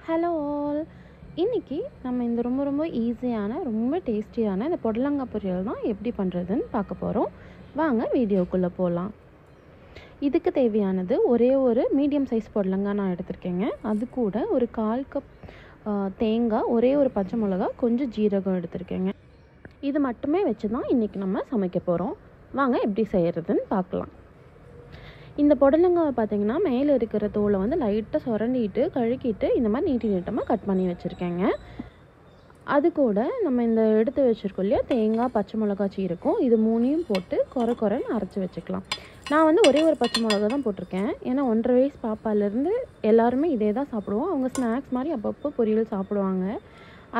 Hello all. இன்றைக்கி நம்ம இந்த ரொம்ப ரொம்ப ஈஸியான ரொம்ப டேஸ்டியான இந்த புடலங்காய் பொரியல் தான் எப்படி பண்ணுறதுன்னு பார்க்க போகிறோம். வாங்க வீடியோக்குள்ளே போகலாம். இதுக்கு தேவையானது ஒரே ஒரு மீடியம் சைஸ் புடலங்காய் நான் எடுத்திருக்கேங்க. அது கூட ஒரு 1/4 கப் தேங்காய், ஒரே ஒரு பச்சை மிளகா, கொஞ்சம் ஜீரகம் எடுத்திருக்கேங்க. இது மட்டுமே வச்சு தான் இன்றைக்கி நம்ம சமைக்க போகிறோம். வாங்க எப்படி செய்கிறதுன்னு பார்க்கலாம். இந்த புடலங்காவை பார்த்திங்கன்னா மேலே இருக்கிற தோலை வந்து லைட்டாக சுரண்டிட்டு கழுக்கிட்டு இந்த மாதிரி நீட்டமாக கட் பண்ணி வச்சுருக்கேங்க. அது கூட நம்ம இந்த எடுத்து வச்சுருக்கோம் இல்லையா, தேங்காய், பச்சை மிளகா, சீரகம், இது 3ஐயும் போட்டு குறைன்னு அரைச்சி வச்சுக்கலாம். நான் வந்து ஒரே ஒரு பச்சை மிளகா தான் போட்டிருக்கேன். ஏன்னா 1.5 வயசு பாப்பாலேருந்து எல்லாருமே இதே தான் சாப்பிடுவோம். அவங்க ஸ்நாக்ஸ் மாதிரி அப்பப்போ பொரியல் சாப்பிடுவாங்க.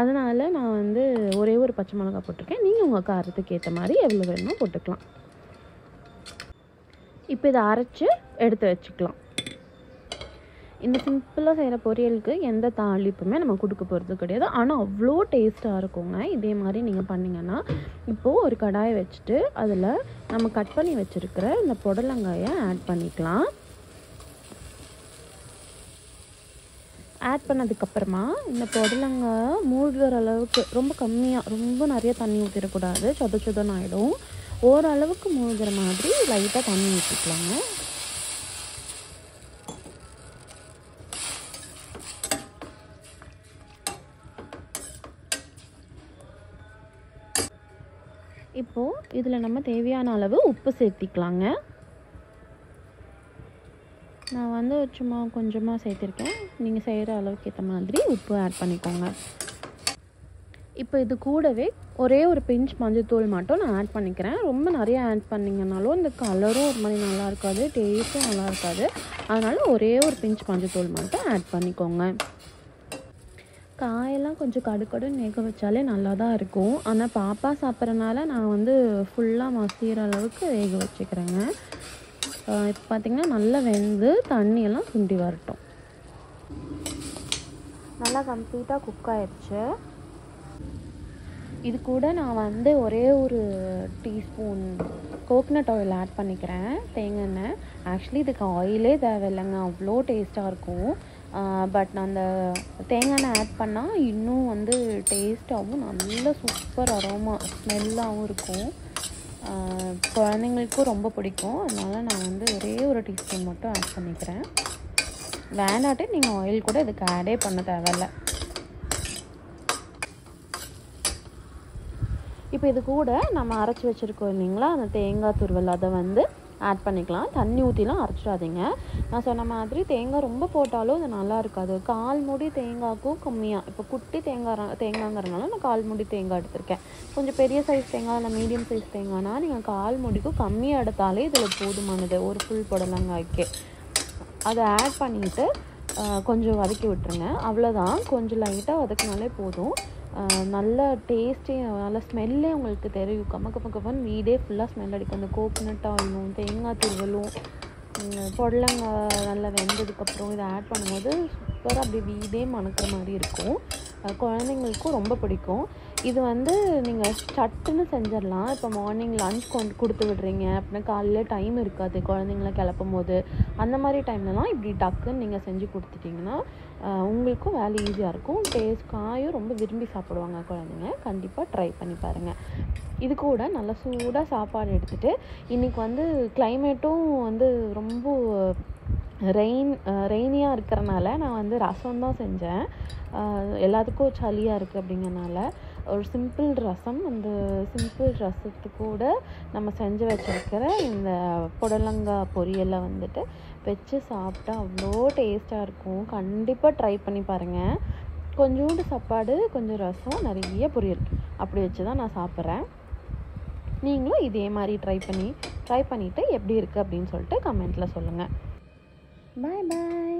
அதனால் நான் வந்து ஒரே ஒரு பச்சை மிளகா போட்டிருக்கேன். நீங்கள் உங்கள் காரத்துக்கு ஏற்ற மாதிரி எவ்வளோ வேணுமோ போட்டுக்கலாம். இப்போ இதை அரைச்சி எடுத்து வச்சுக்கலாம். இந்த சிம்பிளாக செய்கிற பொரியலுக்கு எந்த தாளிப்புமே நம்ம கொடுக்க போகிறது கிடையாது. ஆனால் அவ்வளோ டேஸ்ட்டாக இருக்குங்க இதே மாதிரி நீங்கள் பண்ணிங்கன்னா. இப்போது ஒரு கடாயை வச்சுட்டு அதில் நம்ம கட் பண்ணி வச்சுருக்கிற இந்த புடலங்காயை ஆட் பண்ணிக்கலாம். ஆட் பண்ணதுக்கப்புறமா இந்த புடலங்காய் மூழ்கிற அளவுக்கு ரொம்ப கம்மியாக, ரொம்ப நிறைய தண்ணி ஊற்றிடக்கூடாது, சொதன்னு ஆகிடும். ஓரளவுக்கு மூழ்கிற மாதிரி லைட்டாக தண்ணி ஊற்றிக்கலாங்க. இப்போது இதில் நம்ம தேவையான அளவு உப்பு சேர்த்திக்கலாங்க. நான் வந்து சும்மா கொஞ்சமாக சேர்த்துருக்கேன். நீங்கள் செய்கிற அளவுக்கு ஏற்ற மாதிரி உப்பு ஆட் பண்ணிக்கோங்க. இப்போ இது கூடவே ஒரே ஒரு பிஞ்ச் மஞ்சள்தூள் மட்டும் நான் ஆட் பண்ணிக்கிறேன். ரொம்ப நிறைய ஆட் பண்ணிங்கனாலும் இந்த கலரும் ஒரு மாதிரி நல்லா இருக்காது, டேஸ்ட்டும் நல்லா இருக்காது. அதனால் ஒரே ஒரு பிஞ்ச் மஞ்சள்தூள் மட்டும் ஆட் பண்ணிக்கோங்க. காயெல்லாம் கொஞ்சம் கடுக்கடுன்னு வேக வச்சாலே நல்லா தான் இருக்கும். ஆனால் பாப்பா சாப்பிட்றனால நான் வந்து ஃபுல்லாக மசிகிற அளவுக்கு வேக வச்சுக்கிறேங்க. இப்போ பார்த்திங்கன்னா நல்லா வெந்து தண்ணியெல்லாம் சுண்டி வரட்டும். நல்லா கம்ப்ளீட்டாக குக் ஆயிடுச்சு. இது கூட நான் வந்து ஒரே ஒரு டீஸ்பூன் கோகனட் ஆயில் ஆட் பண்ணிக்கிறேன், தேங்காய் எண்ணெய். ஆக்சுவலி இதுக்கு ஆயிலே தேவையில்லைங்க, அவ்வளோ டேஸ்ட்டாக இருக்கும். பட் நான் அந்த தேங்காய் எண்ணெய் ஆட் பண்ணால் இன்னும் வந்து டேஸ்ட்டாகவும் நல்ல சூப்பர் அரோமா ஸ்மெல்லாகவும் இருக்கும். குழந்தைங்களுக்கும் ரொம்ப பிடிக்கும். அதனால் நான் வந்து ஒரே ஒரு டீஸ்பூன் மட்டும் ஆட் பண்ணிக்கிறேன். வேண்டாட்டு நீங்கள் ஆயில் கூட இதுக்கு ஆடே பண்ண தேவையில்லை. இப்போ இது கூட நம்ம அரைச்சி வச்சுருக்கோம் இல்லைங்களா, அந்த தேங்காய் துருவல், அதை வந்து ஆட் பண்ணிக்கலாம். தண்ணி ஊற்றிலாம் அரைச்சிடாதீங்க. நான் சொன்ன மாதிரி தேங்காய் ரொம்ப போட்டாலும் அது நல்லா இருக்காது. 1/4 மூடி தேங்காய்க்கும் கம்மியாக, இப்போ குட்டி தேங்காய்ங்கிறனால நான் 1/4 மூடி தேங்காய் எடுத்திருக்கேன். கொஞ்சம் பெரிய சைஸ் தேங்காய் இல்லை மீடியம் சைஸ் தேங்காய்னா நீங்கள் 1/4 மூடிக்கும் கம்மியாக எடுத்தாலே இதில் போதுமானது, ஒரு ஃபுல் புடலங்காய்க்கு. அதை ஆட் பண்ணிவிட்டு கொஞ்சம் வதக்கி விட்டுருங்க. அவ்வளோதான், கொஞ்சம் லைட்டாக வதக்கினாலே போதும். நல்ல டேஸ்ட்டே, நல்ல ஸ்மெல்லே உங்களுக்கு தெரியும். கம்மன்னு வீடே ஃபுல்லாக ஸ்மெல் அடிக்கும். அந்த கோகனட் ஆயிலும் தேங்காய் துருவலும் புடலங்காய் நல்லா வெந்ததுக்கப்புறம் இதை ஆட் பண்ணும்போது சூப்பராக அப்படி வீடே மணக்கிற மாதிரி இருக்கும். குழந்தைங்களுக்கும் ரொம்ப பிடிக்கும். இது வந்து நீங்கள் சட்டுன்னு செஞ்சிடலாம். இப்போ மார்னிங் லன்ச் கொடுத்து விடுறீங்க அப்படின்னா காலையில் டைம் இருக்காது குழந்தைங்கள கிளப்பும் போது. அந்த மாதிரி டைம்லலாம் இப்படி டக்குன்னு நீங்கள் செஞ்சு கொடுத்துட்டிங்கன்னா உங்களுக்கும் வேலை ஈஸியாக இருக்கும். காயும் ரொம்ப விரும்பி சாப்பிடுவாங்க குழந்தைங்க. கண்டிப்பாக ட்ரை பண்ணி பாருங்கள். இது கூட நல்லா சூடாக சாப்பாடு எடுத்துகிட்டு, இன்றைக்கி வந்து கிளைமேட்டும் வந்து ரொம்ப ரெய்னியாக இருக்கிறனால நான் வந்து ரசம் தான் செஞ்சேன். எல்லாத்துக்கும் சளியாக இருக்குது அப்படிங்கிறனால ஒரு சிம்பிள் ரசம். அந்த சிம்பிள் ரசத்துக்கு கூட நம்ம செஞ்சு வச்சுருக்கிற இந்த புடலங்காய் பொரியலை வந்துட்டு வச்சு சாப்பிட்டா அவ்வளோ டேஸ்ட்டாக இருக்கும். கண்டிப்பாக ட்ரை பண்ணி பாருங்கள். கொஞ்சோண்டு சாப்பாடு, கொஞ்சம் ரசம், நிறைய பொரியல், அப்படி வச்சு தான் நான் சாப்பிட்றேன். நீங்களும் இதே மாதிரி ட்ரை பண்ணிவிட்டு எப்படி இருக்குது அப்படின்னு சொல்லிட்டு கமெண்ட்டில் சொல்லுங்கள். பாய் பாய்.